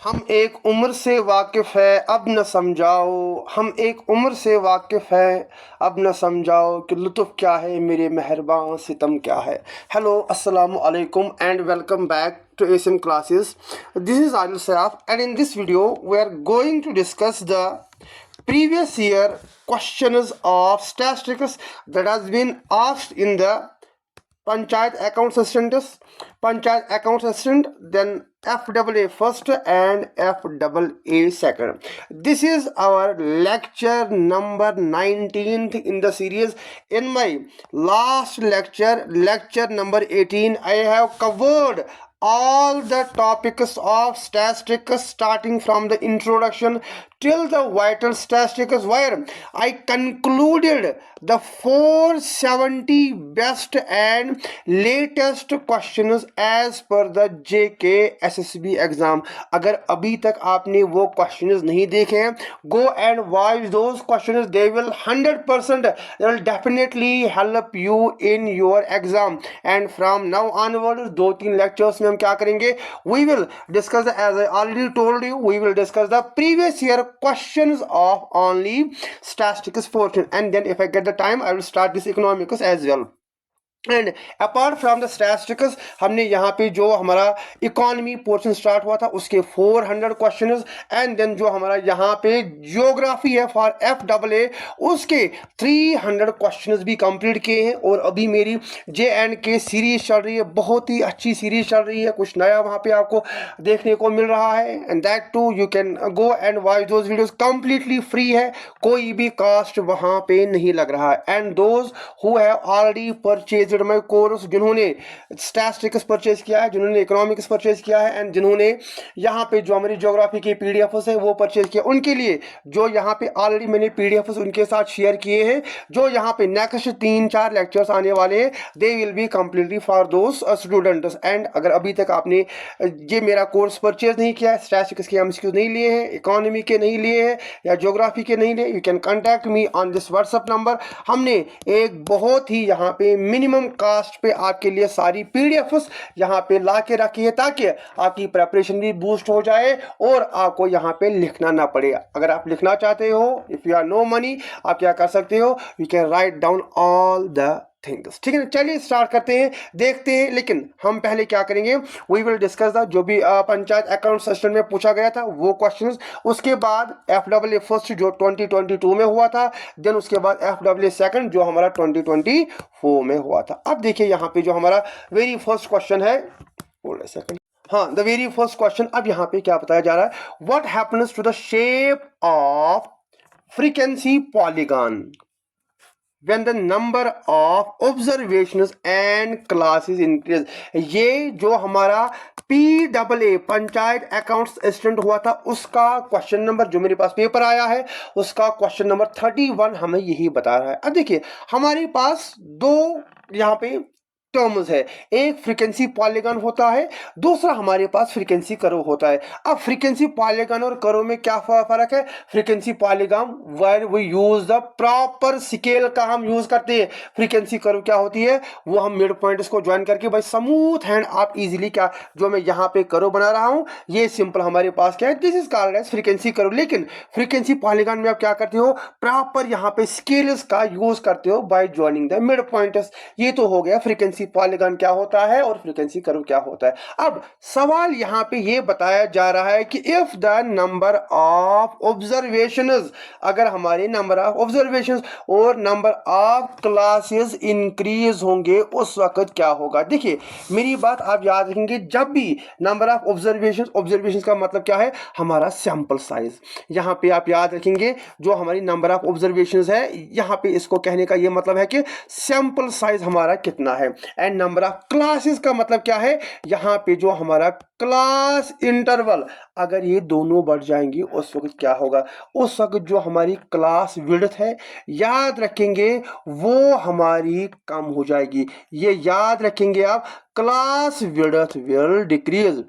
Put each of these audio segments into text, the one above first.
हम एक उम्र से वाकिफ़ है अब न समझाओ। हम एक उम्र से वाकिफ़ है अब न समझाओ कि लुत्फ़ क्या है मेरे मेहरबान सितम क्या है। हेलो अस्सलामु अलैकुम and welcome back to ASM classes. This is Adil Saif and in this video we are going to discuss the previous year questions of statistics that has been asked in the Panchayat Account Assistant, then FAA first and FAA second. This is our lecture number 19th in the series. In my last lecture, lecture number 18, I have covered all the topics of statistics starting from the introduction till the vital statistics, where I concluded the 470 best and latest questions as per the JK SSB exam. अगर अभी तक आपने वो questions नहीं देखे हैं, go and watch those questions. They will 100% they will definitely help you in your exam. And from now onward, 2-3 lectures में हम क्या करेंगे, we will discuss, as I already told you, we will discuss the previous year questions of only statistics portion, and then if I get the time I will start this economics as well. And apart from the statistics, हमने यहाँ पे जो हमारा economy portion start हुआ था उसके 400 questions, and then जो हमारा यहाँ पे जियोग्राफी है फॉर FAA उसके 300 क्वेश्चंस भी कंप्लीट किए हैं. और अभी मेरी JNK सीरीज चल रही है, बहुत ही अच्छी सीरीज चल रही है, कुछ नया वहाँ पे आपको देखने को मिल रहा है. And that too you can go and watch those videos, completely free है, कोई भी कास्ट वहाँ पे नहीं लग रहा है. And those who have already purchase my course, जिन्होंने स्टैटिस्टिक्स परचेज किया है, जिन्होंने इकोनॉमिक्स परचेज किया है, एंड जिन्होंने यहाँ पे जो हमारी ज्योग्राफी के पीडीएफ्स है वो परचेज किया, उनके लिए जो यहाँ पे ऑलरेडी मैंने पीडीएफ्स उनके साथ शेयर किए हैं, जो यहाँ पे नेक्स्ट 3-4 लेक्चर्स आने वाले हैं, they will be completely for those students. And अगर अभी तक आपने ये मेरा कोर्स परचेज नहीं किया है, स्टैटिस्टिक्स के MCQ नहीं लिए हैं, इकोनॉमी के नहीं लिए हैं या ज्योग्राफी के नहीं लिए, you can contact me on this WhatsApp number. हमने एक बहुत ही यहाँ पे मिनिमम कास्ट पे आपके लिए सारी पीडीएफ्स यहाँ पे ला के रखी है, ताकि आपकी प्रेपरेशन भी बूस्ट हो जाए और आपको यहाँ पे लिखना ना पड़े. अगर आप लिखना चाहते हो, if you are no money, आप क्या कर सकते हो, you can write down all the things. ठीक है, चलिए स्टार्ट करते हैं, देखते हैं. लेकिन हम पहले क्या करेंगे, वी विल डिस्कस द जो भी पंचायत अकाउंट सिस्टम में पूछा गया था वो क्वेश्चंस, उसके बाद FAA फर्स्ट जो 2022 में हुआ था, देन उसके बाद FAA सेकंड जो हमारा 2024 में हुआ था. अब देखिए यहाँ पे जो हमारा वेरी फर्स्ट क्वेश्चन है, होल्ड अ सेकंड. हाँ, द वेरी फर्स्ट क्वेश्चन. अब यहाँ पे क्या बताया जा रहा है, what happens to the shape of frequency polygon when the number of observations and classes increase. ये जो हमारा PAA पंचायत अकाउंट्स असिस्टेंट हुआ था उसका क्वेश्चन नंबर, जो मेरे पास पेपर आया है उसका क्वेश्चन नंबर 31 हमें यही बता रहा है. अब देखिए हमारे पास दो यहाँ पे टर्म्स है, एक फ्रीक्वेंसी पॉलीगॉन होता है, दूसरा हमारे पास फ्रीक्वेंसी कर्व होता है. अब फ्रीक्वेंसी पॉलीगॉन और कर्व में क्या फर्क है, frequency polygon where we use the proper scale का हम यूज करते हैं, फ्रीक्वेंसी कर्व क्या होती है, वो हम मिड पॉइंट्स को ज्वाइन करके भाई स्मूथ हैंड आप इजीली, क्या जो मैं यहाँ पे कर्व बना रहा हूँ ये सिंपल हमारे पास क्या है, this is called as frequency curve. लेकिन फ्रीक्वेंसी पॉलीगॉन में आप क्या करते हो, प्रॉपर यहाँ पे स्केल्स का यूज करते हो by joining the mid points. ये तो हो गया फ्रीक्वेंसी पॉलीगॉन क्या होता है और फ्रीक्वेंसी कर्व क्या होता है. अब सवाल यहां पे ये बताया जा रहा है कि if the number of observations, अगर हमारे नंबर ऑफ ऑब्जर्वेशंस और नंबर ऑफ क्लासेस इंक्रीज होंगे उस वक्त क्या होगा. देखिए मेरी बात आप याद रखेंगे, जब भी नंबर ऑफ ऑब्जर्वेशंस का मतलब क्या है, हमारा सैंपल साइज. यहां पे आप याद रखेंगे जो हमारी नंबर ऑफ ऑब्जर्वेशंस है, यहां पे इसको कहने का ये मतलब है कि सैंपल साइज हमारा कितना है. एंड नंबर ऑफ क्लासेस का मतलब क्या है, यहां पे जो हमारा क्लास इंटरवल, अगर ये दोनों बढ़ जाएंगे उस वक्त क्या होगा, उस वक्त जो हमारी क्लास विड्थ है याद रखेंगे वो हमारी कम हो जाएगी. ये याद रखेंगे आप, class width will decrease,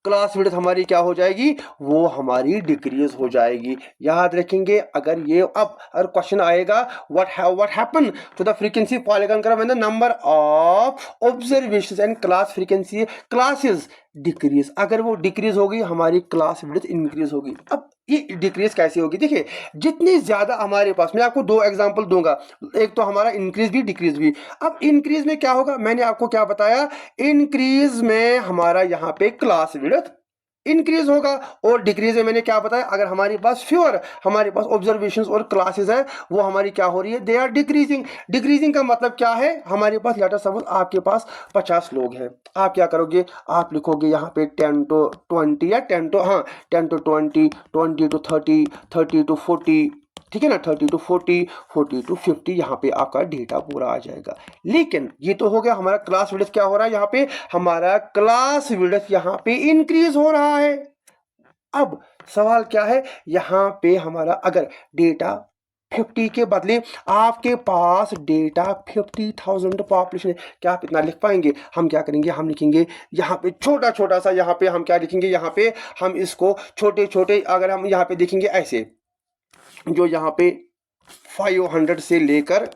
class width हमारी क्या हो जाएगी, वो हमारी डिक्रीज हो जाएगी। याद रखेंगे अगर ये अब अगर क्वेश्चन आएगा what happen to the frequency polygon graph when the number of observations and class frequency classes decrease, अगर वो डिक्रीज होगी हमारी क्लास विड्थ इंक्रीज होगी। अब ये डिक्रीज कैसे होगी, देखिए जितनी ज्यादा हमारे पास, मैं आपको दो एग्जांपल दूंगा, एक तो हमारा इंक्रीज भी डिक्रीज भी। अब इंक्रीज में क्या होगा, मैंने आपको क्या बताया, इंक्रीज में हमारा यहाँ पे क्लास विड्थ इंक्रीज होगा, और डिक्रीज में मैंने क्या बताया, अगर हमारे पास फ्यूअर हमारे पास ऑब्जर्वेशंस और क्लासेस है वो हमारी क्या हो रही है, दे आर डिक्रीजिंग। डिक्रीजिंग का मतलब क्या है, हमारे पास लेटर सपोज आपके पास 50 लोग हैं, आप क्या करोगे, आप लिखोगे यहाँ पे 10 to 20 या 10 to 10 to 20, 20 to 30, 30 to 40, ठीक है ना, 30 to 40, 40 to 50, यहाँ पे आपका डेटा पूरा आ जाएगा। लेकिन ये तो हो गया हमारा क्लास विड्थ क्या हो रहा है, यहाँ पे हमारा क्लास विड्थ यहाँ पे इंक्रीज हो रहा है। अब सवाल क्या है, यहाँ पे हमारा अगर डेटा 50 के बदले आपके पास डेटा 50,000 पॉपुलेशन है, क्या आप इतना लिख पाएंगे, हम क्या करेंगे, हम लिखेंगे यहाँ पे छोटा छोटा सा, यहाँ पे हम क्या लिखेंगे, यहाँ पे हम इसको छोटे छोटे, अगर हम यहाँ पे देखेंगे ऐसे, जो यहाँ पे 500 से लेकर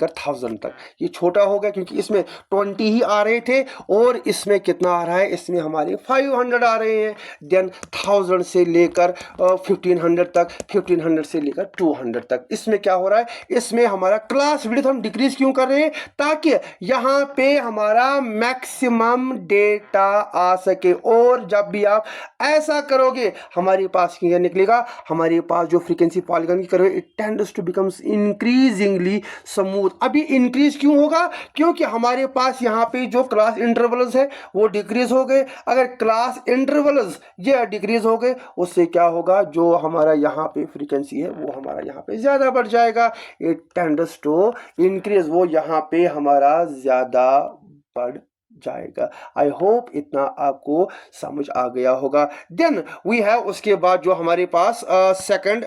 1000 तक, ये छोटा हो गया क्योंकि इसमें 20 ही आ रहे थे, और इसमें कितना आ रहा है, इसमें हमारे 500 आ रहे हैं। देन 1000 से लेकर 1500 तक, 1500 से लेकर 200 तक, इसमें क्या हो रहा है, इसमें हमारा क्लास विड्थ हम डिक्रीज क्यों कर रहे हैं, ताकि यहाँ पे हमारा मैक्सिमम डेटा आ सके। और जब भी आप ऐसा करोगे हमारे पास क्या निकलेगा, हमारे पास जो फ्रीक्वेंसी पॉलीगॉन की करोगे it tends to becomes increasingly smooth. अभी इंक्रीज क्यों होगा, क्योंकि हमारे पास यहाँ पे जो क्लास इंटरवल्स है वो डिक्रीज हो गए। अगर क्लास इंटरवल्स ये डिक्रीज हो गए, उससे क्या होगा, जो हमारा यहाँ पे फ्रीक्वेंसी है वो हमारा यहाँ पे ज्यादा बढ़ जाएगा, इट टेंड्स टू इंक्रीज, वो यहाँ पे हमारा ज्यादा बढ़ जाएगा। आई होप इतना आपको समझ आ गया होगा। देन वी हैव, उसके बाद जो हमारे पास सेकंड,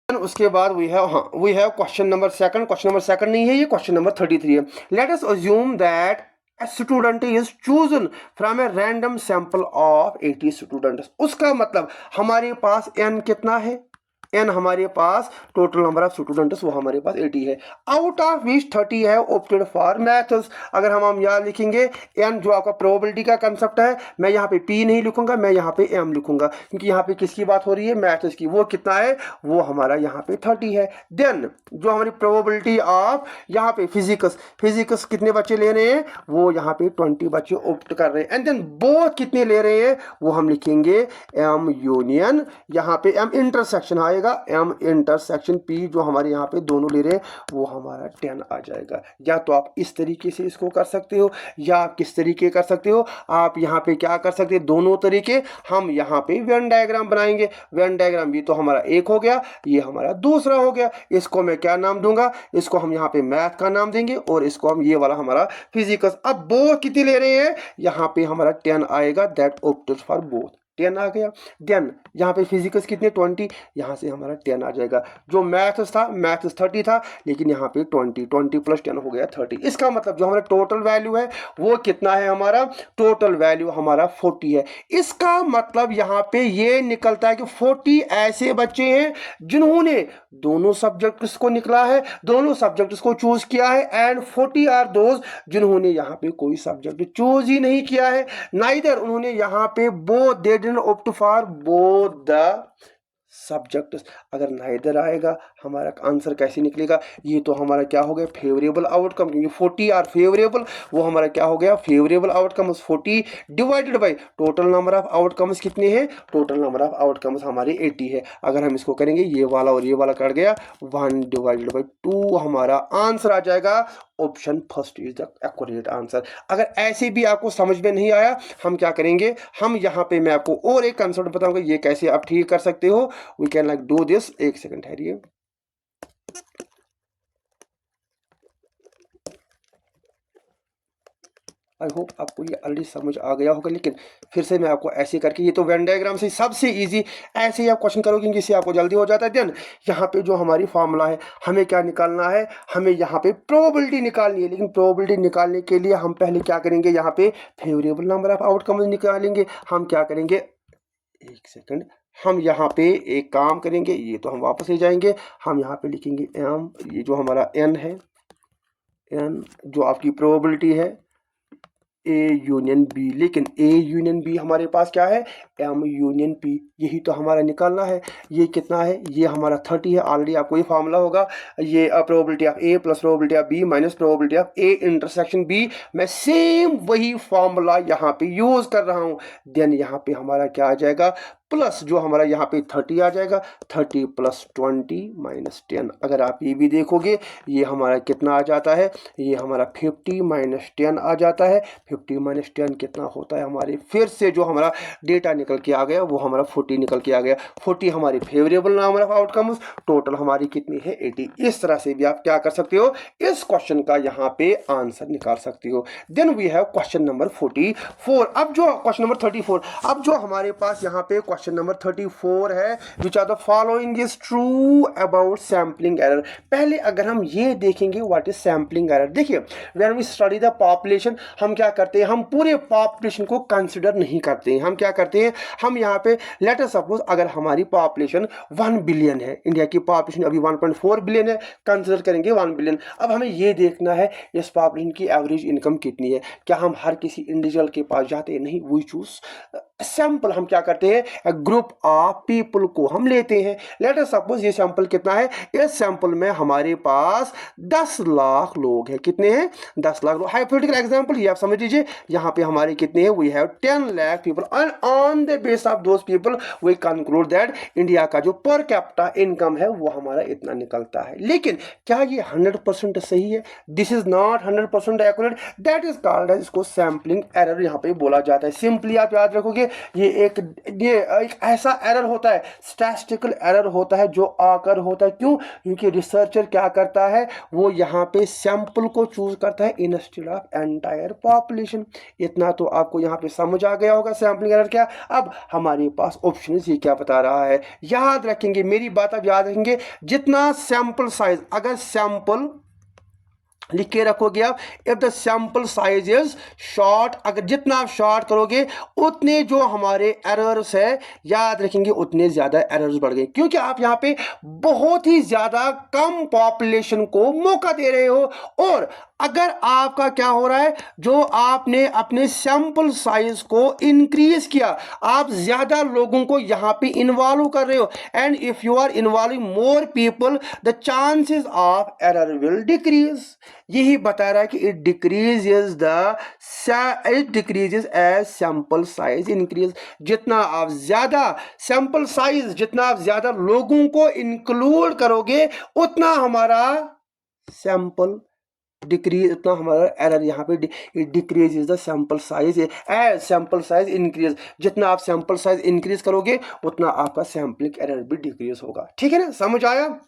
उसके बाद we have question number second, question number second नहीं है ये, क्वेश्चन नंबर 33 है। Let us assume that a student is chosen from a random sample of 80 students। उसका मतलब हमारे पास n कितना है, n हमारे पास टोटल नंबर ऑफ स्टूडेंट्स वो हमारे पास 80 है, आउट ऑफ विच 30 है ऑप्टेड फॉर मैथ्स। अगर हम यहाँ लिखेंगे n, जो आपका प्रोबेबिलिटी का कंसेप्ट है, मैं यहाँ पे p नहीं लिखूंगा, मैं यहाँ पे m लिखूंगा, क्योंकि यहाँ पे किसकी बात हो रही है, मैथ्स की। वो कितना है, वो हमारा यहाँ पे 30 है। देन जो हमारी प्रोबेबिलिटी ऑफ यहाँ पे फिजिक्स कितने बच्चे ले रहे हैं, वो यहाँ पे 20 बच्चे ऑप्ट कर रहे हैं। एंड देन बोथ कितने ले रहे हैं, वो हम लिखेंगे m यूनियन, यहाँ पे m इंटरसेक्शन आएगा, m इंटरसेक्शन p, जो हमारे यहाँ पे दोनों ले रहे हैं वो हमारा 10 आ जाएगा। या तो आप इस तरीके से इसको कर सकते हो, या आप किस तरीके कर सकते हो, आप यहाँ पे क्या कर सकते हैं, दोनों तरीके। हम यहाँ पे वेन डायग्राम बनाएंगे, वेन डायग्राम, ये तो हमारा एक हो गया, ये हमारा दूसरा हो गया। इसको मैं क्या नाम दूंगा, इसको हम यहाँ पे मैथ का नाम देंगे, और इसको हम ये वाला हमारा फिजिक्स। अब बोथ कितने ले रहे हैं, यहाँ पे हमारा 10 आएगा, दैट ऑप्टेड फॉर बोथ, 10 आ गया। देन यहाँ पे फिजिक्स कितने 20, यहाँ से हमारा 10 आ जाएगा। जो मैथ्स था, मैथ्स 30 था, लेकिन यहाँ पे 20 प्लस 10 हो गया 30। इसका मतलब जो हमारा टोटल वैल्यू है वो कितना है, हमारा टोटल वैल्यू हमारा 40 है। इसका मतलब यहाँ पे ये निकलता है कि 40 ऐसे बच्चे हैं जिन्होंने दोनों सब्जेक्ट्स को निकला है, दोनों सब्जेक्ट्स को चूज किया है, एंड 40 आर दोज जिन्होंने यहाँ पे कोई सब्जेक्ट चूज ही नहीं किया है, नाइदर उन्होंने यहाँ पे both they didn't opt for both the subjects. अगर नाइदर आएगा हमारा आंसर कैसे निकलेगा, ये तो हमारा क्या हो गया, फेवरेबल आउटकम, क्योंकि 40 आर फेवरेबल, वो हमारा क्या हो गया, favourable outcome. 40 divided by total number of outcomes कितने हैं, टोटल नंबर ऑफ आउटकम्स हमारे 80 है। अगर हम इसको करेंगे, ये वाला और ये वाला कट गया, 1 डिवाइडेड बाय 2 हमारा आंसर आ जाएगा। Option first is the accurate answer. अगर ऐसे भी आपको समझ में नहीं आया, हम क्या करेंगे, हम यहाँ पे मैं आपको और एक कंसेप्ट बताऊंगा, ये कैसे आप ठीक कर सकते हो। We can like do this, एक सेकंड ठहरिए। आई होप आपको ये ऑलरेडी समझ आ गया होगा, लेकिन फिर से मैं आपको ऐसे करके, ये तो वेन डायग्राम से सबसे इजी, ऐसे ही आप क्वेश्चन करोगे जिससे आपको जल्दी हो जाता है। देन यहाँ पे जो हमारी फॉर्मूला है, हमें क्या निकालना है, हमें यहाँ पे प्रोबेबिलिटी निकालनी है। लेकिन प्रोबेबिलिटी निकालने के लिए हम पहले क्या करेंगे, यहाँ पे फेवरेबल नंबर ऑफ आउटकम निकालेंगे। हम क्या करेंगे, एक सेकंड, हम यहाँ पे एक काम करेंगे, ये तो हम वापस ले जाएंगे, हम यहाँ पे लिखेंगे एम, ये जो हमारा एन है, एन जो आपकी प्रोबेबिलिटी है ए यूनियन बी। लेकिन ए यूनियन बी हमारे पास क्या है, एम यूनियन पी, यही तो हमारा निकालना है। ये कितना है, ये हमारा 30 है। ऑलरेडी आपको ये फार्मूला होगा, ये probability of A plus probability of B minus probability of A intersection B. मैं सेम वही फार्मूला यहाँ पे यूज कर रहा हूँ। देन यहाँ पे हमारा क्या आ जाएगा, प्लस जो हमारा यहाँ पे 30 आ जाएगा, 30 प्लस 20 माइनस 10। अगर आप ये भी देखोगे, ये हमारा कितना आ जाता है, ये हमारा 50 माइनस 10 आ जाता है। 50 माइनस 10 कितना होता है हमारे, फिर से जो हमारा डेटा निकल के आ गया वो हमारा 40 निकल के आ गया। 40 हमारी favourable number of outcomes, total हमारी कितनी है 80। इस तरह से भी आप क्या कर सकते हो, इस क्वेश्चन का यहाँ पे आंसर निकाल सकते हो। Then we have question number 44। अब जो क्वेश्चन नंबर 34, अब जो हमारे पास यहाँ पे क्वेश्चन नंबर 34 है, which are the following is true about sampling error. पहले अगर हम ये देखेंगे व्हाट इज सैम्पलिंग एरर, देखिए when we study the population, हम क्या करते हैं, हम पूरे पॉपुलेशन को कंसिडर नहीं करते हैं। हम क्या करते हैं, हम यहाँ पे लेट अस सपोज अगर हमारी पॉपुलेशन 1 बिलियन है, इंडिया की पॉपुलेशन अभी 1.4 बिलियन है, कंसिडर करेंगे 1 बिलियन। अब हमें ये देखना है इस पॉपुलेशन की एवरेज इनकम कितनी है। क्या हम हर किसी इंडिविजुअल के पास जाते हैं, नहीं, वी चूज सैंपल। हम क्या करते हैं, ग्रुप ऑफ पीपल को हम लेते हैं। लेट अस सपोज ये सैंपल कितना है, इस सैंपल में हमारे पास 10 लाख लोग हैं। कितने हैं, 10 लाख लोग। हाइपोथेटिकल एग्जांपल ये आप समझ लीजिए, यहाँ पे हमारे कितने हैं, we have 10 lakh people and on the base of those people we conclude that India का जो पर कैपिटा इनकम है वो हमारा इतना निकलता है। लेकिन क्या ये 100% सही है, this is not 100% accurate, that is called as, इसको सैंपलिंग एरर यहाँ पे बोला जाता है। सिंपली आप याद रखोगे, ये एक ऐसा एरर होता है, स्टैटिस्टिकल एरर होता है जो आकर होता है। क्यों, क्योंकि रिसर्चर क्या करता है, वो यहाँ पे सैंपल को चूज करता है इंस्टेड ऑफ एंटायर पॉपुलेशन। इतना तो आपको यहाँ पे समझ आ गया होगा सैंपलिंग एरर क्या। अब हमारे पास ऑप्शन ये क्या बता रहा है, याद रखेंगे मेरी बात, आप याद रखेंगे, जितना सैंपल साइज, अगर सैंपल लिख के रखोगे आप, if the sample size is short, अगर जितना आप शॉर्ट करोगे उतने जो हमारे एरर्स है, याद रखेंगे उतने ज्यादा एरर्स बढ़ गए। क्योंकि आप यहाँ पे बहुत ही ज्यादा कम पॉपुलेशन को मौका दे रहे हो। और अगर आपका क्या हो रहा है, जो आपने अपने सैंपल साइज को इंक्रीज किया, आप ज्यादा लोगों को यहाँ पे इन्वॉल्व कर रहे हो, and if you are involving more people the chances of error will decrease. यही बता रहा है कि it decreases as sample size increase. जितना आप ज्यादा सैंपल साइज, जितना आप ज्यादा लोगों को इंक्लूड करोगे, उतना हमारा सैंपल डिक्रीज, उतना हमारा एरर यहाँ पे decrease is the sample size as sample size increase. जितना आप सैंपल साइज इंक्रीज करोगे उतना आपका सैंपलिंग एरर भी डिक्रीज होगा। ठीक है ना, समझ आया।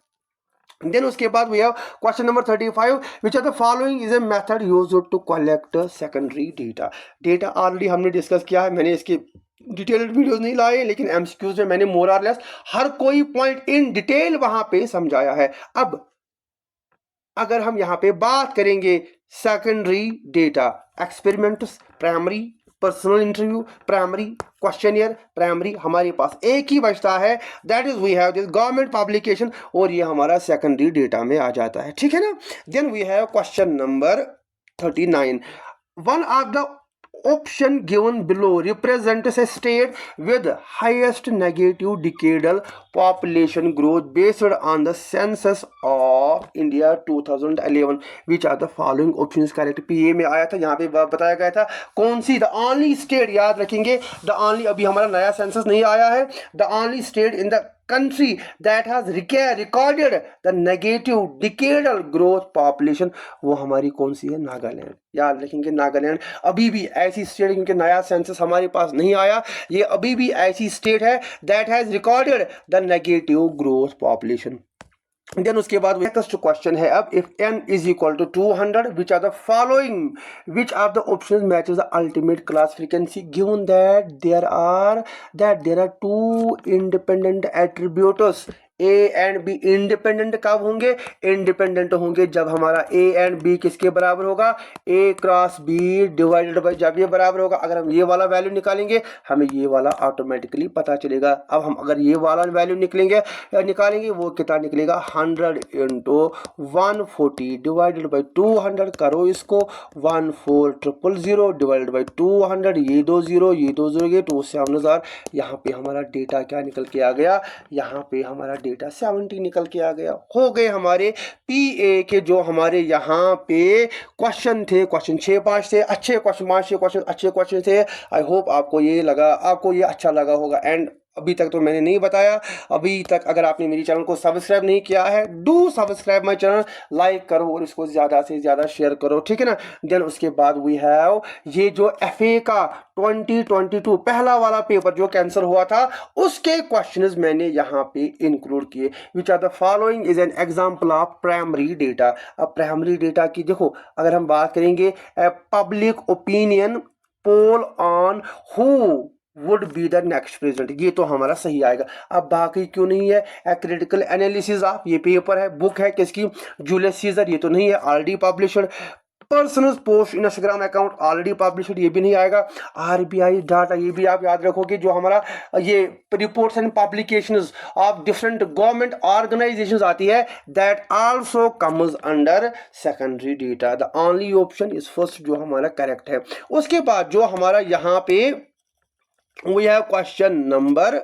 देन उसके बाद we have question number 35, which are the following is a method used to collect secondary data. Data already हमने डिस्कस किया है, मैंने इसकी डिटेल्ड वीडियोस नहीं लाए, लेकिन एमसीक्यूज में मैंने मोर और लेस हर कोई पॉइंट इन डिटेल वहां पे समझाया है। अब अगर हम यहाँ पे बात करेंगे secondary data, experiments primary, personal interview primary, questionnaire primary, हमारे पास एक ही बचता है, that is we have this government publication, और ये हमारा सेकेंडरी डेटा में आ जाता है। ठीक है ना। Then we have question number 39, one of the option given below represents a state with highest negative decadal population growth based on the census of India 2011, which are the following options correct। PA में आया था, यहाँ पे बताया गया था कौन सी, the only state, याद रखेंगे द ओनली, अभी हमारा नया सेंसस नहीं आया है, the only state in the country that has recorded the negative decadal growth population, वो हमारी कौन सी है, नागालैंड। याद रखेंगे नागालैंड अभी भी ऐसी स्टेट, क्योंकि नया सेंसस हमारे पास नहीं आया, ये अभी भी ऐसी स्टेट है that has recorded the negative growth population। देन उसके बाद नेक्स्ट क्वेश्चन है अब, if n is equal to 200 which are the following, which are the options matches the ultimate class frequency given that there are two independent attributes A and B. Independent कब होंगे? Independent होंगे जब हमारा ए and B किसके बराबर होगा? ए cross B divided by, जब ये बराबर होगा। अगर हम ये वाला वैल्यू निकालेंगे हमें ये वाला ऑटोमेटिकली पता चलेगा। अब हम अगर ये वाला वैल्यू निकालेंगे वो कितना निकलेगा? 100 इंटू 140 डिवाइडेड बाई 200, करो इसको 14000 डिवाइडेड बाई 200, ये 20 ये 27,000। यहाँ पे हमारा डेटा क्या निकल के आ गया? यहाँ पे हमारा डेटा 70 निकल के आ गया। हो गए हमारे पीए के जो हमारे यहाँ पे क्वेश्चन थे, क्वेश्चन 6-5 थे, अच्छे क्वेश्चन, 5-6 क्वेश्चन अच्छे क्वेश्चन थे। आई होप आपको ये अच्छा लगा होगा। एंड अभी तक तो मैंने नहीं बताया, अभी तक अगर आपने मेरी चैनल को सब्सक्राइब नहीं किया है, do subscribe my channel, like करो और इसको ज़्यादा से ज़्यादा शेयर करो, ठीक है ना। देन उसके बाद वी हैव ये जो एफए का 2022 पहला वाला पेपर जो कैंसिल हुआ था उसके क्वेश्चंस मैंने यहाँ पे इंक्लूड किए। Which are the following is an example of primary data. अब प्राइमरी डेटा की देखो, अगर हम बात करेंगे public opinion poll on who would be the next president, ये तो हमारा सही आएगा। अब बाकी क्यों नहीं है? क्रिटिकल एनालिसिस ऑफ, ये पेपर है, बुक है किसकी? जूलियस सीजर, ये तो नहीं है, already published. Personal post Instagram account already published, ये भी नहीं आएगा। आरबीआई डाटा, ये भी आप याद रखोगे, जो हमारा ये reports and publications of different government organisations आती है, that also comes under secondary data. The only option is first जो हमारा करेक्ट है। उसके बाद जो हमारा यहाँ पे we have question number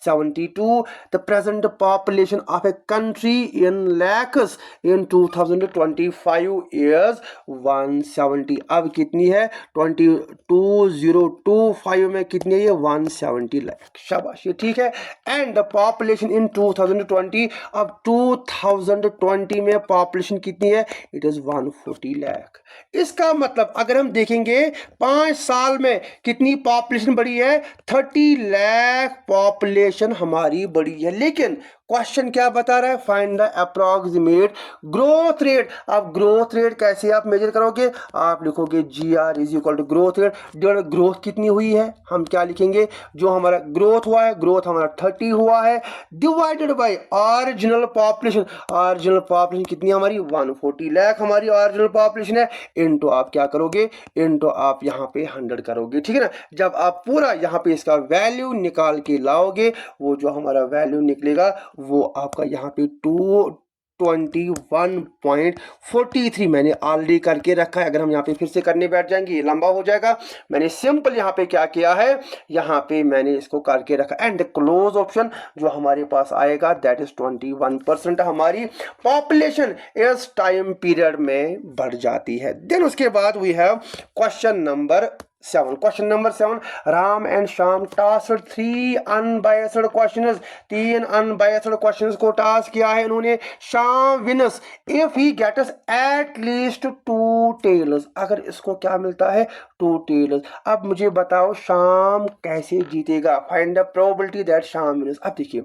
72. The present population of a country in lakhs in 2025 is 170। अब कितनी है? 2025 में कितनी है? ये 170 लाख। शाबाश, ये ठीक है। एंड द पॉपुलेशन इन 2020, अब 2020 में पॉपुलेशन कितनी है? It is 140 lakh. इसका मतलब अगर हम देखेंगे 5 साल में कितनी पॉपुलेशन बढ़ी है? 30 लाख पॉपुलेशन हमारी बड़ी है। लेकिन क्वेश्चन क्या बता रहा है? Find the approximate growth rate. अब ग्रोथ रेट कैसे आप मेजर करोगे? आप लिखोगे GR is equal to growth rate divided growth कितनी हुई है। हम क्या लिखेंगे? जो हमारा ग्रोथ हुआ है, ग्रोथ हमारा 30 हुआ है, divided by original population. Original population कितनी हमारी? 140 लाख हमारी ओरिजिनल पॉपुलेशन है। इनटू आप क्या करोगे? इनटू आप यहाँ पे 100 करोगे, ठीक है ना। जब आप पूरा यहाँ पे इसका वैल्यू निकाल के लाओगे, वो जो हमारा वैल्यू निकलेगा वो आपका यहाँ पे 221.43 मैंने ऑलरेडी करके रखा है। अगर हम यहाँ पे फिर से करने बैठ जाएंगे ये लंबा हो जाएगा। मैंने सिंपल यहाँ पे क्या किया है? यहाँ पे मैंने इसको करके रखा। एंड क्लोज ऑप्शन जो हमारे पास आएगा दैट इज 21% हमारी पॉपुलेशन इस टाइम पीरियड में बढ़ जाती है। देन उसके बाद we have question number 7। Question number 7, Ram and Shyam task 3 unbiased questions. 3 unbiased questions को टास्क किया है इन्होंने। Shyam wins if he gets at least 2 tails. अगर इसको क्या मिलता है? 2 टेल्स। अब मुझे बताओ श्याम कैसे जीतेगा? Find the probability that Shyam Venus. अब देखिए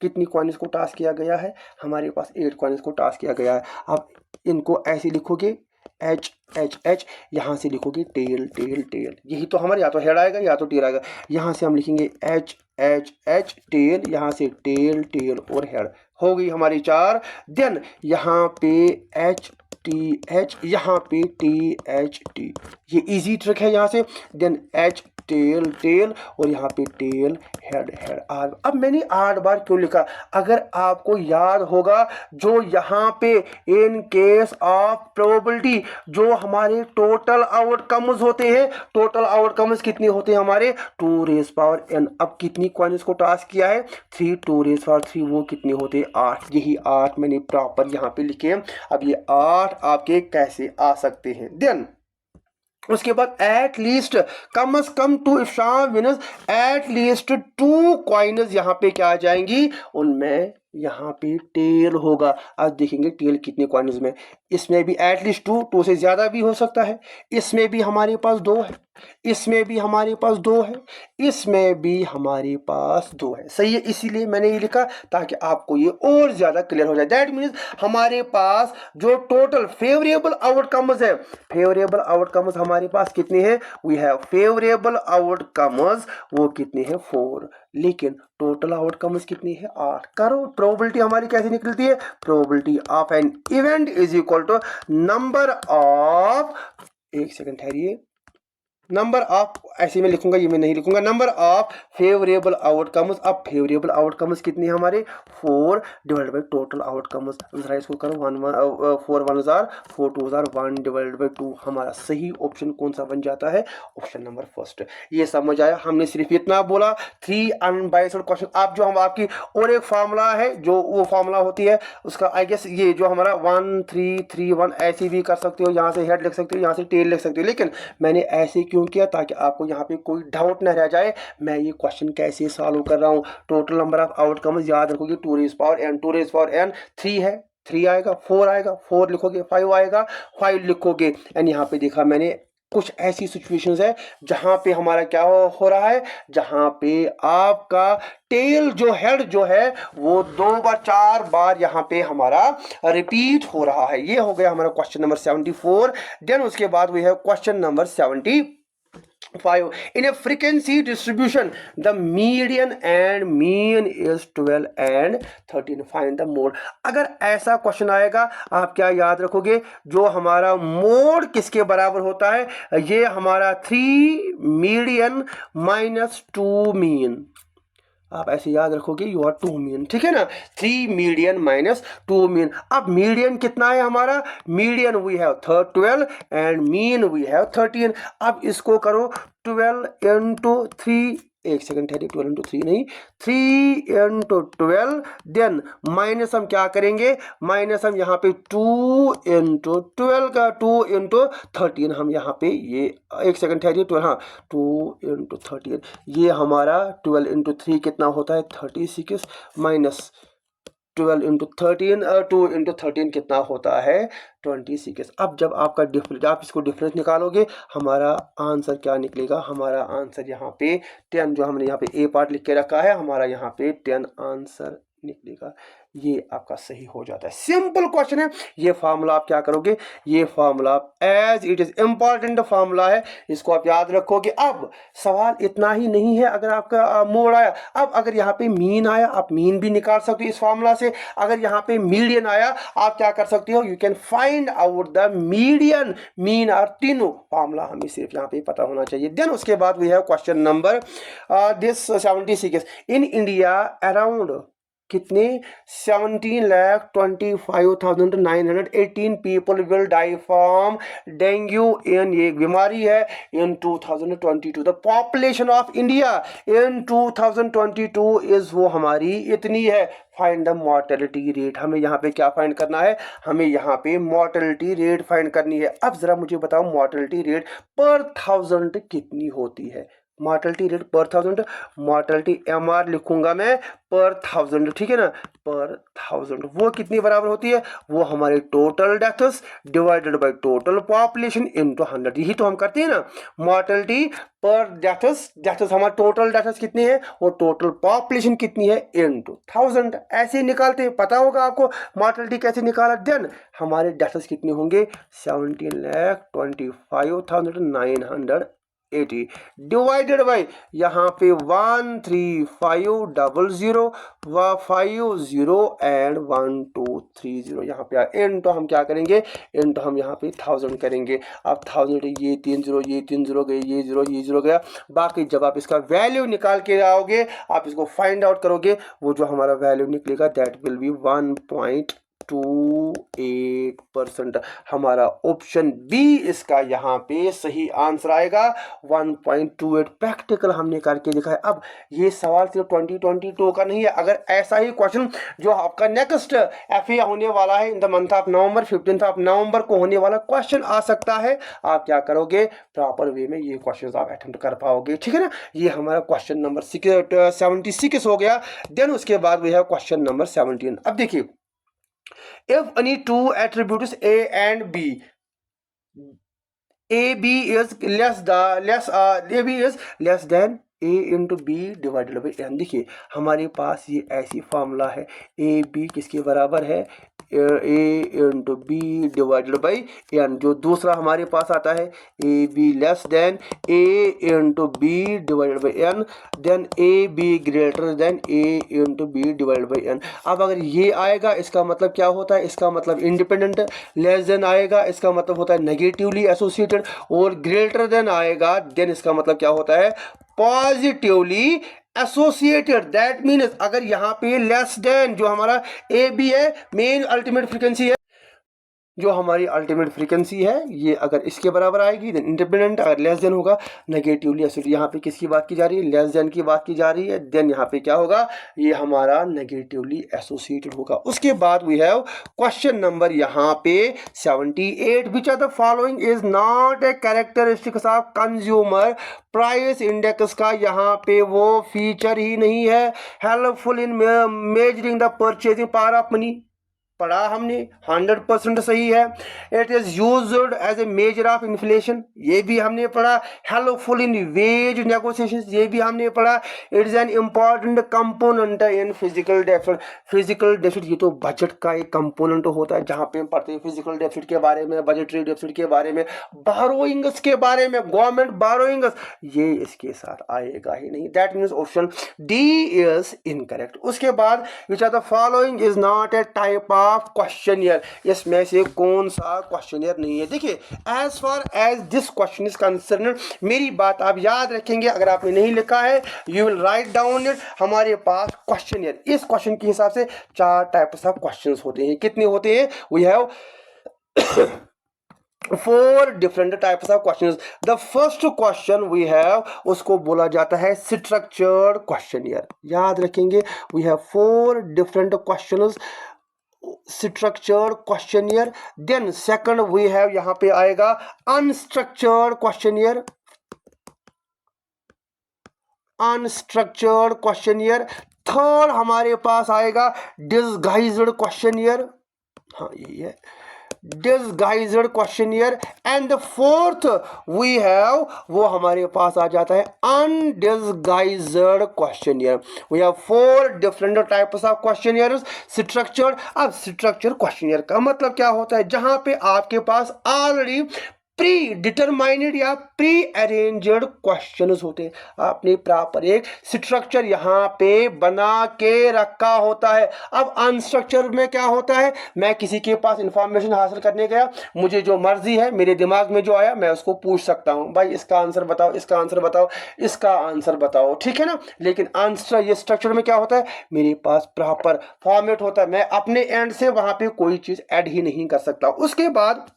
कितनी कॉइन्स को टास्क किया गया है? हमारे पास 8 कॉइन्स को टास्क किया गया है। अब इनको ऐसे लिखोगे एच एच एच, यहाँ से लिखोगे टेल टेल टेल। यही तो हमारे या तो हेड आएगा या तो टेल आएगा। यहाँ से हम लिखेंगे एच एच एच टेल, यहाँ से टेल टेल और हेड। हो गई हमारी 4। देन यहाँ पे एच टी एच, यहाँ पे टी एच टी, ये इजी ट्रिक है यहाँ से। देन एच टेल टेल और यहाँ पे टेल हेड हेड। अब मैंने 8 बार क्यों लिखा? अगर आपको याद होगा जो यहाँ पे इन केस ऑफ प्रोबेबिलिटी जो हमारे टोटल आउटकम्स होते हैं, टोटल आउटकम्स कितने होते हैं हमारे? 2 रेज़ पावर n। अब कितनी कॉइन्स को टास्क किया है? 3, 2 रेज़ पावर 3, वो कितने होते हैं? 8। यही 8 मैंने प्रॉपर यहाँ पे लिखे हैं। अब ये 8 आपके कैसे आ सकते हैं? देन उसके बाद at least come as come to Shyam wins at least 2 coins यहाँ पे क्या आ जाएंगी? उनमें यहाँ पे टेल होगा। आज देखेंगे टेल कितने क्वांटिटीज में, इसमें भी एटलीस्ट टू से ज़्यादा भी हो सकता है, इसमें भी हमारे पास 2 है, इसमें भी हमारे पास 2 है, इसमें भी हमारे पास 2 है। सही है, इसीलिए मैंने ये लिखा ताकि आपको ये और ज़्यादा क्लियर हो जाए। दैट मीन्स हमारे पास जो टोटल फेवरेबल आउटकम्स है, फेवरेबल आउटकम्स हमारे पास कितने हैं, वी हैव फेवरेबल आउटकम्स, वो कितने हैं 4, लेकिन टोटल आउटकम्स कितनी है 8। करो प्रोबेबिलिटी हमारी कैसे निकलती है, probability of an event is equal to number of, एक सेकंड ठहरिए, नंबर ऑफ, ऐसे में लिखूंगा, ये मैं नहीं लिखूंगा, नंबर ऑफ फेवरेबल आउटकम्स। अब फेवरेबल आउटकम्स कितनी है हमारे 4 डिवाइड बाई टोटल आउटकम्स। जरा इसको करो 4 1 जार 4 2 जार 1 डिवाइड बाई 2। हमारा सही ऑप्शन कौन सा बन जाता है, ऑप्शन नंबर फर्स्ट। ये समझ आया, हमने सिर्फ इतना बोला 3 अनबाइस्ड क्वेश्चन। आप जो हम आपकी और एक फार्मूला है, जो वो फार्मूला होती है उसका, आई गेस ये जो हमारा 1 3 3 1 ऐसे भी कर सकते हो, यहाँ से हेड लिख सकते हो, यहाँ से टेल लिख सकते हो, लेकिन मैंने ऐसे क्यों किया ताकि आपको यहाँ पे कोई डाउट न रह जाए मैं ये क्वेश्चन कैसे सॉल्व कर रहा हूँ। टोटल नंबर ऑफ आउटकम्स याद रखोगे 2 rays power n, 2 rays power n 3 है, 3 आएगा, 4 आएगा, 4 लिखोगे, 5 आएगा, 5 लिखोगे। एंड यहाँ पे देखा मैंने कुछ ऐसी सिचुएशंस है जहां पे हमारा क्या हो रहा है, जहां पे आपका टेल जो हेड जो है वो 2 बार 4 बार यहाँ पे हमारा रिपीट हो रहा है। ये हो गया हमारा क्वेश्चन नंबर 74। देन उसके बाद we have question number 75। In a frequency distribution, the median and mean is 12 and 13. Find the mode. अगर ऐसा क्वेश्चन आएगा आप क्या याद रखोगे, जो हमारा मोड किसके बराबर होता है, ये हमारा 3 मीडियन माइनस 2 मीन। आप ऐसे याद रखोगे यू आर 2 मीन, ठीक है ना, 3 मीडियन माइनस 2 मीन। अब मीडियन कितना है हमारा, median we have 12 and mean we have 13। अब इसको करो 12 इंटू 3, एक सेकंड ठहरिए, 12 इंटू 3 नहीं, 3 इंटू 12, देन माइनस हम क्या करेंगे, माइनस हम यहाँ पे 2 इंटू 12 का 2 इंटू 13 हम यहाँ पे ये, एक सेकंड ठहरिए, 12, हाँ 2 इंटू 13, ये हमारा 12 इंटू 3 कितना होता है 36, माइनस 12 इंटू 13, 2 इंटू 13 कितना होता है 26। अब जब आपका डिफरेंस, आप इसको डिफरेंस निकालोगे हमारा आंसर क्या निकलेगा, हमारा आंसर यहाँ पे 10, जो हमने यहाँ पे ए पार्ट लिख के रखा है, हमारा यहाँ पे 10 आंसर निकलेगा। ये आपका सही हो जाता है। सिंपल क्वेश्चन है, ये फार्मूला आप क्या करोगे, ये formula as it is important formula है, इसको आप याद रखोगे। अब सवाल इतना ही नहीं है, अगर आपका मोड आया, अब अगर यहाँ पे मीन आया आप मीन भी निकाल सकते हो इस फार्मूला से। अगर यहाँ पे मीडियन आया आप क्या कर सकते हो, you can find out the median, mean और तीनों फार्मूला हमें सिर्फ यहाँ पे पता होना चाहिए। देन उसके बाद we have question number this 76। In India around कितने 17,25,918 people will die from dengue in, ये एक बीमारी है, in 2022। The population of India in 2022 is, वो हमारी इतनी है। फाइंड द मॉर्टेलिटी रेट, हमें यहाँ पे क्या फाइंड करना है, हमें यहाँ पे मॉर्टेलिटी रेट फाइंड करनी है। अब जरा मुझे बताओ मॉर्टेलिटी रेट पर 1000 कितनी होती है, मॉर्टेलिटी रेट पर 1000, मॉर्टेलिटी MR लिखूंगा मैं पर 1000, ठीक है ना, पर 1000 वो कितनी बराबर होती है, वो हमारे total deaths divided by total population into 100। यही तो हम करते हैं ना, मॉर्टेलिटी पर डेथ्स हमारा टोटल डेथ्स कितनी है, वो टोटल पॉपुलेशन कितनी है इनटू 1000, ऐसे निकालते हैं, पता होगा आपको मॉर्टेलिटी कैसे निकाला। देन हमारे डेथ्स कितने होंगे 17,25,980 डिवाइडेड बाई यहाँ पे 13500 व 50 एंड 1230, यहाँ पे इन तो हम क्या करेंगे, इन तो हम यहाँ पे 1000 करेंगे। अब 1000 ये 3 0 गए, ये 0 गया, बाकी जब आप इसका वैल्यू निकाल के आओगे, आप इसको फाइंड आउट करोगे, वो जो हमारा वैल्यू निकलेगा दैट विल बी 1.8 -28%। हमारा ऑप्शन बी इसका यहाँ पे सही आंसर आएगा 1.28। प्रैक्टिकल हमने करके दिखा है। अब ये सवाल सिर्फ 2022 का नहीं है। अगर ऐसा ही क्वेश्चन जो आपका नेक्स्ट FA होने वाला है in the month of November, 15 of November को होने वाला क्वेश्चन आ सकता है, आप क्या करोगे, प्रॉपर वे में ये क्वेश्चन आप अटेम्प्ट कर पाओगे। ठीक है ना। ये हमारा क्वेश्चन नंबर 76 हो गया। देन उसके बाद वी हैव क्वेश्चन नंबर 17। अब देखिए, if any two attributes A and B, AB is less than A into B divided by n। देखिए हमारे पास ये ऐसी फॉर्मूला है, ए बी किसके बराबर है, A into B divided by n। जो दूसरा हमारे पास आता है A B less than A into B divided by n, then A B greater than A into B divided by n। अब अगर ये आएगा इसका मतलब क्या होता है, इसका मतलब इंडिपेंडेंट, लेस देन आएगा इसका मतलब होता है नेगेटिवली एसोसिएटेड, और ग्रेटर देन आएगा देन इसका मतलब क्या होता है, पॉजिटिवली एसोसिएटेड। दैट मीन्स अगर यहाँ पे लेस देन जो हमारा ए बी है, मेन अल्टीमेट फ्रीक्वेंसी है, जो हमारी अल्टीमेट फ्रीक्वेंसी है, ये अगर इसके बराबर आएगी देन इंडिपेंडेंट, अगर लेस देन होगा नेगेटिवली एसोसिएटेड। यहाँ पे किसकी बात की जा रही है, लेस देन की बात की जा रही है, देन यहाँ पे क्या होगा, ये हमारा नेगेटिवली एसोसिएटेड होगा। उसके बाद वी हैव क्वेश्चन नंबर यहाँ पे 78। Which are the following is not a characteristics of consumer price index का यहाँ पे वो फीचर ही नहीं है helpful in measuring the purchasing power of money. पढ़ा हमने, 100% सही है। It is used as a measure of inflation, ये भी हमने पढ़ा। हेल्पफुल इन वेज नेगोशिएशन, ये भी हमने पढ़ा। It is an important component in physical deficit. Physical deficit ये तो बजट का एक कंपोनेंट होता है, जहाँ पे हम पढ़ते हैं फिजिकल डेफिसिट के बारे में, बजटरी डेफिसिट के बारे में, बारोइंग्स के बारे में, गवर्नमेंट बारोइंग्स, ये इसके साथ आएगा ही नहीं। That means option D is incorrect. उसके बाद which are the following is not a type of questionnaire, इसमें से कौन सा क्वेश्चनियर नहीं है। देखिए as far as this question is concern, मेरी बात आप याद रखेंगे, अगर आपने नहीं लिखा है you will write down it. हमारे पास क्वेश्चनियर, इस क्वेश्चन के हिसाब से 4 टाइप्स ऑफ क्वेश्चंस होते हैं। कितने होते हैं, we have 4 different types of questions. The first question we have, उसको बोला जाता है structured questionnaire। याद रखेंगे, we have 4 different questions, structured questionnaire। Then second we have, यहाँ पे आएगा unstructured questionnaire, unstructured questionnaire। Third हमारे पास आएगा disguised questionnaire, हाँ यही है, disguised questionnaire। And fourth we have, वो हमारे पास आ जाता है undisguised questionnaire। We have 4 different types of questionnaire structured. अब स्ट्रक्चर क्वेश्चनियर का मतलब क्या होता है, जहां पे आपके पास ऑलरेडी प्री डिटरमाइंड या प्री अरेंज्ड क्वेश्चंस होते हैं। आपने प्रॉपर एक स्ट्रक्चर यहाँ पे बना के रखा होता है। अब अनस्ट्रक्चर में क्या होता है, मैं किसी के पास इंफॉर्मेशन हासिल करने गया, मुझे जो मर्जी है, मेरे दिमाग में जो आया मैं उसको पूछ सकता हूँ, भाई इसका आंसर बताओ, इसका आंसर बताओ, इसका आंसर बताओ, ठीक है ना। लेकिन ये स्ट्रक्चर में क्या होता है, मेरे पास प्रॉपर फॉर्मेट होता है, मैं अपने एंड से वहां पे कोई चीज ऐड ही नहीं कर सकता। उसके बाद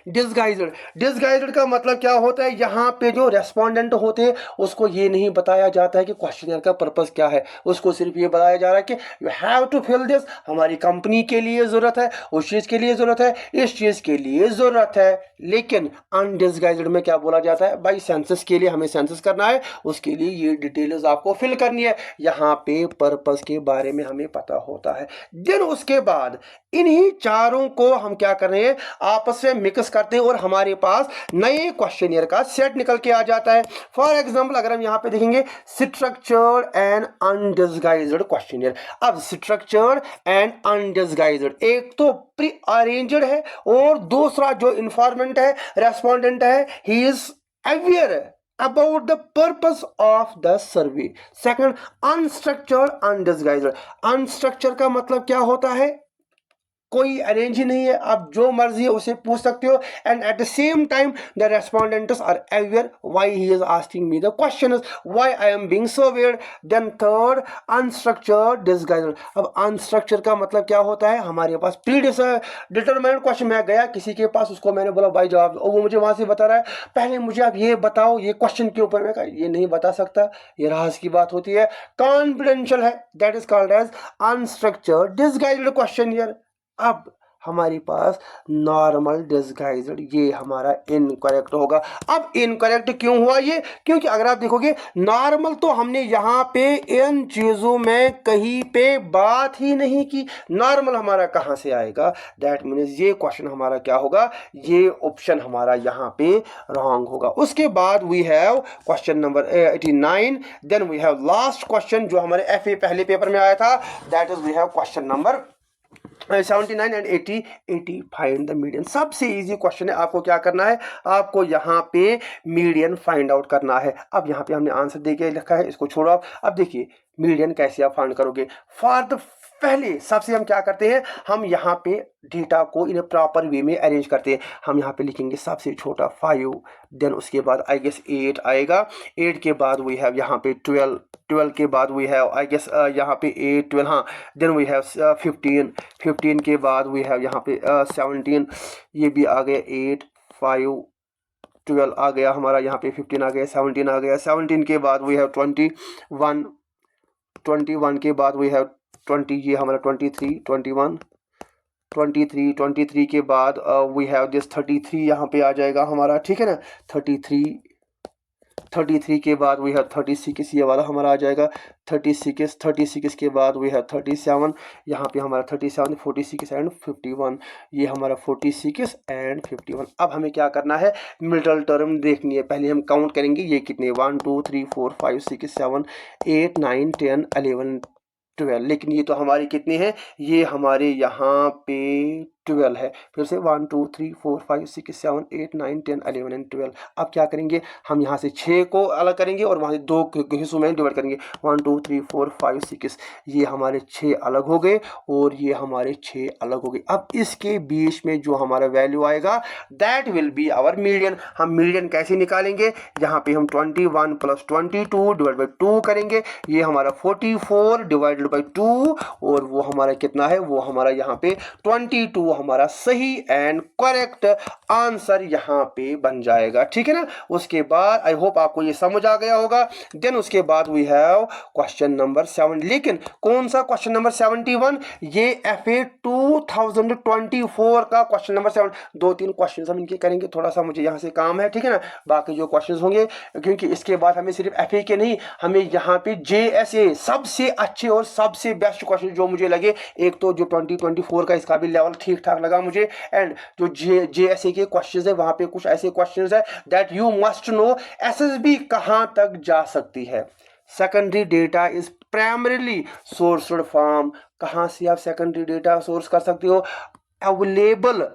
डिसगाइज्ड, डिसगाइज्ड का मतलब क्या होता है, यहाँ पे जो रेस्पोंडेंट होते हैं उसको ये नहीं बताया जाता है कि क्वेश्चनर का पर्पस क्या है, उसको सिर्फ ये बताया जा रहा है कि you have to fill this, हमारी कंपनी के लिए जरूरत है, उस चीज के लिए जरूरत है, इस चीज के लिए जरूरत है। लेकिन अनडिसगाइज्ड में क्या बोला जाता है, भाई सेंसस के लिए हमें सेंसस करना है, उसके लिए ये डिटेल्स आपको फिल करनी है, यहाँ पे पर्पस के बारे में हमें पता होता है। देन उसके बाद इन्हीं चारों को हम क्या कर रहे हैं, आपस में मिक्स करते हैं और हमारे पास नए क्वेश्चनियर का सेट निकल के आ जाता है। फॉर एग्जांपल अगर हम यहां पे देखेंगे स्ट्रक्चर्ड एंड अनडिसगाइज्ड क्वेश्चनियर। अब स्ट्रक्चर्ड एंड अनडिसगाइज्ड, एक तो प्री अरेंज्ड है और दूसरा जो इन्फॉर्मेंट है, रेस्पोंडेंट है, he is aware about the purpose of the survey। second unstructured undisguised, unstructured का मतलब क्या होता है, कोई अरेंज ही नहीं है, आप जो मर्जी है उसे पूछ सकते हो। And at the same time the respondents are aware why he is asking me the question, why I am being so weird. Then third, unstructured disguised. अब अनस्ट्रक्चर का मतलब क्या होता है, हमारे पास प्री डिटरमाइंड क्वेश्चन, मैं गया किसी के पास, उसको मैंने बोला भाई जवाब, और वो मुझे वहां से बता रहा है पहले मुझे आप ये बताओ ये क्वेश्चन के ऊपर। मैं कहा ये नहीं बता सकता, ये राज की बात होती है, कॉन्फिडेंशियल है, that is called as unstructured disguised questionnaire. अब हमारे पास नॉर्मल डिस्गाइज्ड, ये हमारा इनकरेक्ट होगा। अब इनकरेक्ट क्यों हुआ ये, क्योंकि अगर आप देखोगे नॉर्मल तो हमने यहाँ पे इन चीज़ों में कहीं पे बात ही नहीं की, नॉर्मल हमारा कहाँ से आएगा, दैट मीन्स ये क्वेश्चन हमारा क्या होगा, ये ऑप्शन हमारा यहाँ पे रॉन्ग होगा। उसके बाद we have question number 89, then we have last question जो हमारे FA पहले पेपर में आया था, that is we have question number 79 and 80 find the median. सबसे इजी क्वेश्चन है, आपको क्या करना है, आपको यहाँ पे मीडियन फाइंड आउट करना है। अब यहाँ पे हमने आंसर दे के लिखा है, इसको छोड़ो आप। अब देखिए मीडियन कैसे आप फाइंड करोगे, फॉर द पहले सबसे हम क्या करते हैं, हम यहाँ पे डेटा को इन प्रॉपर वे में अरेंज करते हैं। हम यहाँ पे लिखेंगे सबसे छोटा 5, देन उसके बाद आई गेस 8 आएगा, 8 के बाद वी हैव यहाँ पे 12, 12 के बाद वी हैव आई गेस यहाँ पे 8 12, हाँ, देन वी हैव 15, 15 के बाद वी हैव यहाँ पे 17, ये भी आ गया 8 5 12 आ गया हमारा, यहाँ पे 15 आ गया, 17 आ गया, 17 के बाद वी हैव 21, 21 के बाद वी हैव 20, ये हमारा 23, 21, 23, 23 के बाद वी हैव दिस 33 यहाँ पे आ जाएगा हमारा, ठीक है ना, 33, 33 के बाद वी हैव 36, ये वाला हमारा आ जाएगा 36, 36 के बाद वी हैव 37, यहाँ पे हमारा 37, 46 एंड 51, ये हमारा 46 एंड 51। अब हमें क्या करना है, मिडल टर्म देखनी है, पहले हम काउंट करेंगे ये कितने, 1 2 3 4 5 6 7 8 9 10 11 12, लेकिन ये तो हमारी कितनी है, ये हमारे यहाँ पे 12 है। फिर से 1 2 3 4 5 6 7 8 9 10 11 एंड 12। अब क्या करेंगे, हम यहाँ से 6 को अलग करेंगे और वहाँ से 2 हिस्सों में डिवाइड करेंगे, 1 2 3 4 5 6, ये हमारे 6 अलग हो गए और ये हमारे 6 अलग हो गए। अब इसके बीच में जो हमारा वैल्यू आएगा that will be our median. हम मीडियन कैसे निकालेंगे, यहाँ पे हम 21 + 22 डिवाइड बाई 2 करेंगे, ये हमारा 44 डिवाइडेड बाई 2, और वो हमारा कितना है, वो हमारा यहाँ पे 22 हमारा सही एंड करेक्ट आंसर यहाँ पे बन जाएगा, ठीक है ना। उसके बाद आई होप आपको ये समझ आ गया होगा। देन उसके बाद वी हैव क्वेश्चन नंबर 7, लेकिन कौन सा क्वेश्चन नंबर 71, ये FA 2024 का क्वेश्चन नंबर 7। 2-3 क्वेश्चन हम इनके करेंगे, थोड़ा सा मुझे यहाँ से काम है, ठीक है ना, बाकी जो क्वेश्चन होंगे, क्योंकि इसके बाद हमें सिर्फ FA के नहीं, हमें यहाँ पे JSA सबसे अच्छे और सबसे बेस्ट क्वेश्चन जो मुझे लगे, एक तो जो 2024 का इसका भी लेवल ठीक ठाक लगा मुझे, एंड जो JSA के क्वेश्चंस है वहाँ पे कुछ ऐसे क्वेश्चंस है that you must know, SSB कहाँ तक जा सकती है। Secondary data is primarily sourced from, कहाँ से आप सेकेंडरी डेटा सोर्स कर सकते हो, अवेलेबल,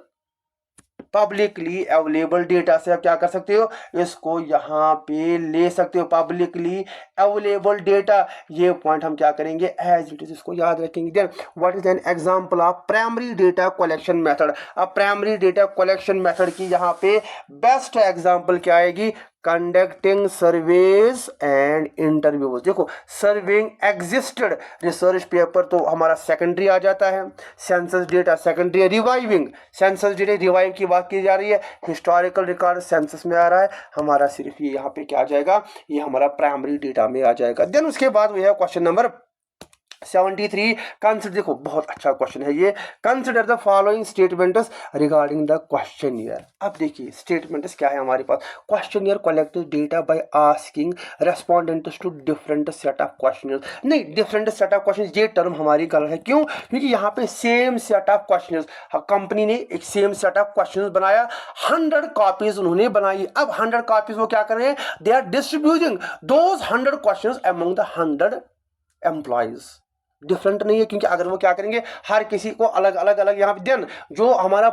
पब्लिकली अवेलेबल डेटा से आप क्या कर सकते हो, इसको यहाँ पे ले सकते हो, पब्लिकली अवेलेबल डेटा। ये पॉइंट हम क्या करेंगे, एज इट इज इसको याद रखेंगे। Then what is an example of primary data collection method. अब प्राइमरी डेटा कलेक्शन मेथड की यहाँ पे बेस्ट एग्जांपल क्या आएगी, कंडक्टिंग सर्वेज एंड इंटरव्यूज। देखो सर्विंग एग्जिस्टेड रिसर्च पेपर तो हमारा सेकेंडरी आ जाता है, census data secondary, reviving census data revive की बात की जा रही है, हिस्टोरिकल रिकॉर्ड सेंसस में आ रहा है, हमारा सिर्फ ये यहाँ पे क्या आ जाएगा, ये हमारा प्राइमरी डेटा में आ जाएगा। देन उसके बाद वो है क्वेश्चन नंबर 73, कंसिडर, देखो बहुत अच्छा क्वेश्चन है ये, consider the following statements regarding the questionnaire. अब देखिए स्टेटमेंट्स क्या है हमारे पास, questionnaire collected data by asking respondents to different set of question, नहीं डिफरेंट सेट ऑफ क्वेश्चन, ये टर्म हमारी गलत है, क्यों, क्योंकि यहाँ पे same set of question, company ने एक सेम सेट ऑफ क्वेश्चन बनाया, 100 कॉपीज उन्होंने बनाई। अब 100 कॉपीज वो क्या कर रहे हैं, they are distributing those 100 question among the 100 employees. Different नहीं है, क्योंकि अगर वो क्या करेंगे, हर किसी को अलग अलग अलग यहाँ पे, देन जो हमारा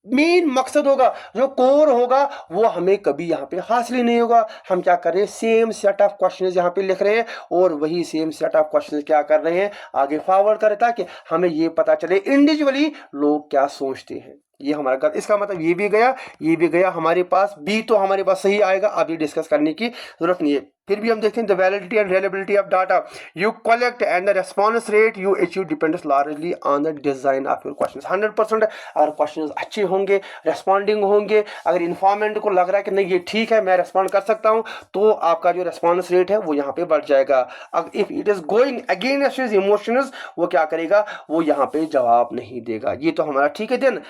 मेन मकसद होगा, जो कोर होगा, वो हमें कभी यहाँ पे हासिल ही नहीं होगा। हम क्या कर रहे हैं, सेम सेट ऑफ क्वेश्चंस यहाँ पे लिख रहे हैं और वही सेम सेट ऑफ क्वेश्चंस क्या कर रहे हैं, आगे फॉरवर्ड करें, ताकि हमें ये पता चले इंडिविजुअली लोग क्या सोचते हैं। ये हमारा गलत, इसका मतलब ये भी गया, ये भी गया हमारे पास, बी तो हमारे पास सही आएगा, अब ये डिस्कस करने की जरूरत नहीं है। फिर भी हम देखते हैं the validity and reliability of data you collect and the response rate you achieve depends largely on the design of your questions. 100% अगर क्वेश्चंस अच्छे होंगे, रेस्पॉन्डिंग होंगे, अगर इन्फॉर्मेंट को लग रहा है कि नहीं ये ठीक है, मैं रेस्पॉन्ड कर सकता हूँ, तो आपका जो रेस्पॉन्स रेट है वो यहाँ पे बढ़ जाएगा। अब if it is going against his emotions, वो क्या करेगा, वो यहाँ पे जवाब नहीं देगा। ये तो हमारा ठीक है। Then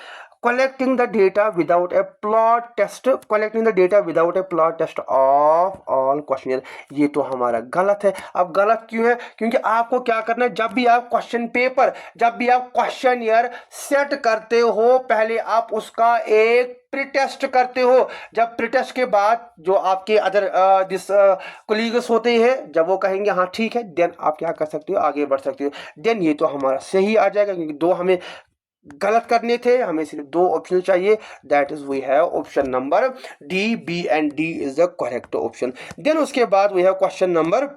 collecting the data without a plot test, collecting the data without a plot test of all questionnaire, ये तो हमारा गलत है। अब गलत क्यों है, क्योंकि आपको क्या करना है, जब भी आप क्वेश्चन पेपर, जब भी आप क्वेश्चनियर सेट करते हो, पहले आप उसका एक प्रीटेस्ट करते हो। जब प्रीटेस्ट के बाद जो आपके अदर दिस कोलीग्स होते हैं, जब वो कहेंगे हाँ ठीक है, देन आप क्या कर सकते हो, आगे बढ़ सकते हो। देन ये तो हमारा सही आ जाएगा, क्योंकि दो हमें गलत करने थे, हमें सिर्फ दो ऑप्शन चाहिए, that is we have option number D, B and D is the correct option. Then उसके बाद we have question number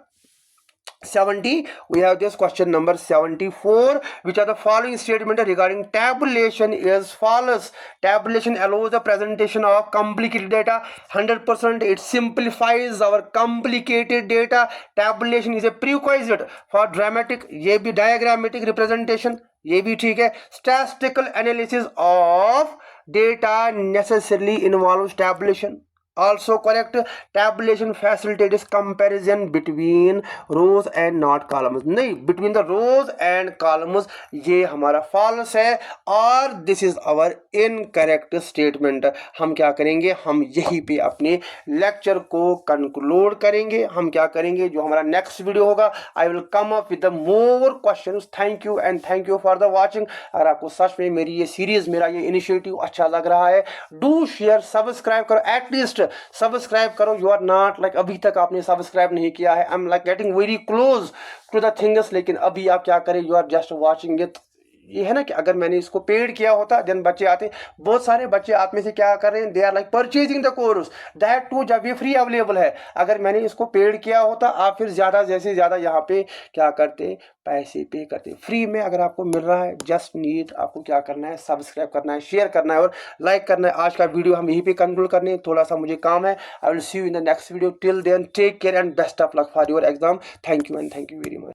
70. We have this question number 74, which are the following statement regarding tabulation is false. Tabulation allows the presentation of complicated data 100%. It simplifies our complicated data. Tabulation is a prerequisite for dramatic, ये भी diagrammatic representation, ये भी ठीक है। Statistical analysis of data necessarily involves tabulation, also correct. Tabulation facilitates comparison between rows and not columns, नहीं, between the rows and columns, ये हमारा false है और this is our incorrect statement। हम क्या करेंगे, हम यहीं पे अपने लेक्चर को कंक्लूड करेंगे। हम क्या करेंगे, जो हमारा नेक्स्ट वीडियो होगा, I will come up with more questions. Thank you and thank you for the watching. अगर आपको सच में मेरी ये सीरीज, मेरा ये इनिशिएटिव अच्छा लग रहा है, डू शेयर, सब्सक्राइब करो, एटलीस्ट सब्सक्राइब करो। यू आर नॉट लाइक, अभी तक आपने सब्सक्राइब नहीं किया है, I am like getting very close to the things, लेकिन अभी आप क्या करें, you are just watching it. ये है ना कि अगर मैंने इसको पेड किया होता, देन बच्चे आते, बहुत सारे बच्चे आप में से क्या कर रहे हैं, they are like purchasing the course, that too जब ये फ्री अवेलेबल है। अगर मैंने इसको पेड किया होता, आप फिर ज़्यादा जैसे ज़्यादा यहाँ पे क्या करते, पैसे पे करते। फ्री में अगर आपको मिल रहा है, जस्ट नीड आपको क्या करना है, सब्सक्राइब करना है, शेयर करना है और लाइक करना है। आज का वीडियो हम यहीं पे कंक्लूड करने हैं, थोड़ा सा मुझे काम है। I will see you in the next video. Till then take care and best of luck for your exam. Thank you and thank you very much.